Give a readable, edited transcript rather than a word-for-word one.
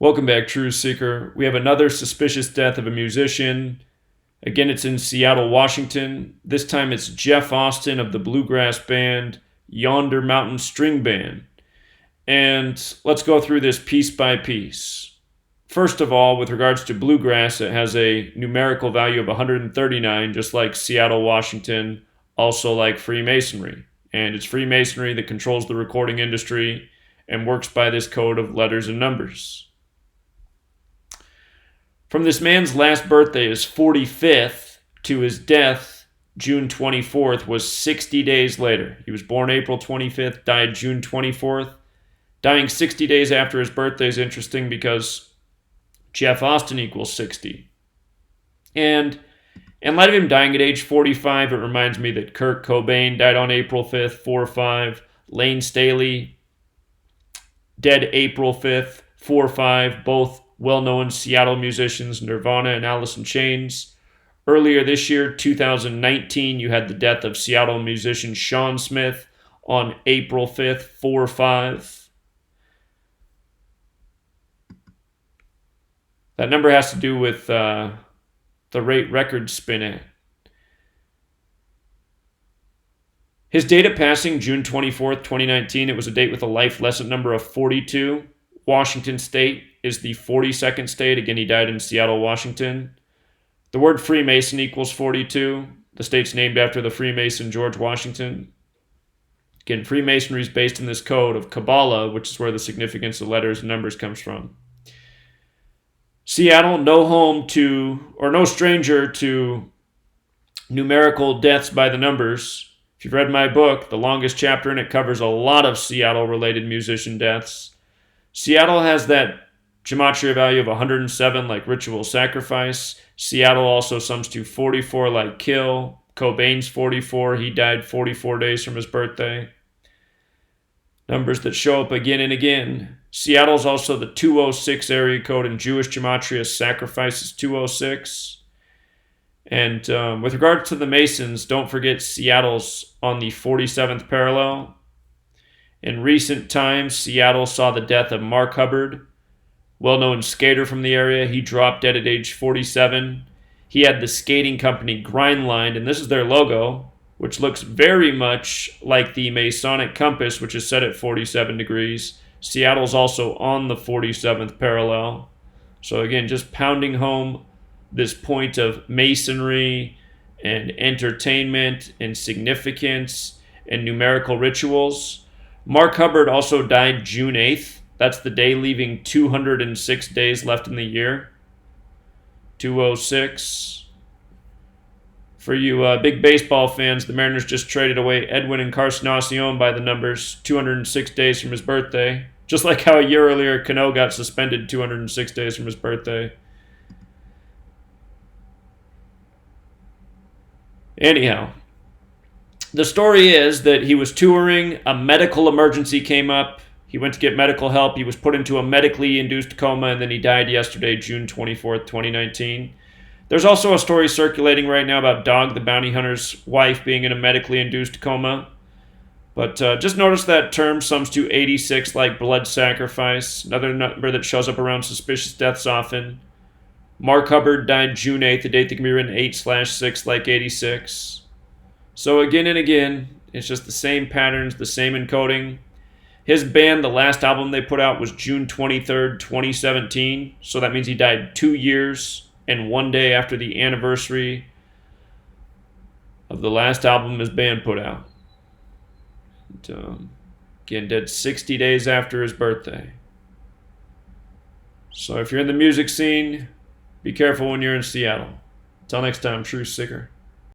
Welcome back, Truth Seeker. We have another suspicious death of a musician. Again, it's in Seattle, Washington. This time it's Jeff Austin of the bluegrass band Yonder Mountain String Band. And let's go through this piece by piece. First of all, with regards to bluegrass, it has a numerical value of 139, just like Seattle, Washington, also like Freemasonry. And it's Freemasonry that controls the recording industry and works by this code of letters and numbers. From this man's last birthday, his 45th, to his death, June 24th, was 60 days later. He was born April 25th, died June 24th. Dying 60 days after his birthday is interesting because Jeff Austin equals 60. And in light of him dying at age 45, it reminds me that Kurt Cobain died on April 5th, 4-5. Lane Staley, dead April 5th, 4-5, both well-known Seattle musicians, Nirvana and Alice in Chains. Earlier this year, 2019, you had the death of Seattle musician Shawn Smith on April 5th, 4-5. That number has to do with the rate records spin at. His date of passing, June 24th, 2019, it was a date with a life lesson number of 42. Washington State is the 42nd state. Again, he died in Seattle, Washington. The word Freemason equals 42. The state's named after the Freemason George Washington. Again, Freemasonry is based in this code of Kabbalah, which is where the significance of letters and numbers comes from. Seattle, no stranger to numerical deaths by the numbers. If you've read my book, the longest chapter in it covers a lot of Seattle-related musician deaths. Seattle has that Gematria value of 107 like ritual sacrifice. Seattle also sums to 44 like kill. Cobain's 44. He died 44 days from his birthday. Numbers that show up again and again. Seattle's also the 206 area code in Jewish Gematria. Sacrifice is 206. And with regard to the Masons, don't forget Seattle's on the 47th parallel. In recent times, Seattle saw the death of Mark Hubbard, well-known skater from the area. He dropped dead at age 47. He had the skating company Grindline, and this is their logo, which looks very much like the Masonic compass, which is set at 47 degrees. Seattle's also on the 47th parallel. So again, just pounding home this point of masonry and entertainment and significance and numerical rituals. Mark Hubbard also died June 8th. That's the day leaving 206 days left in the year. 206. For you big baseball fans, the Mariners just traded away Edwin Encarnacion by the numbers, 206 days from his birthday. Just like how a year earlier, Cano got suspended 206 days from his birthday. Anyhow, the story is that he was touring, a medical emergency came up, he went to get medical help, he was put into a medically induced coma, and then he died yesterday, June 24th, 2019. There's also a story circulating right now about Dog the Bounty Hunter's wife being in a medically induced coma. But just notice that term sums to 86 like blood sacrifice, another number that shows up around suspicious deaths often. Mark Hubbard died June 8th, a date that can be written 8/6 like 86. So again and again, it's just the same patterns, the same encoding. His band, the last album they put out was June 23rd, 2017. So that means he died 2 years and 1 day after the anniversary of the last album his band put out. And, again, dead 60 days after his birthday. So if you're in the music scene, be careful when you're in Seattle. Until next time, Truth Seeker.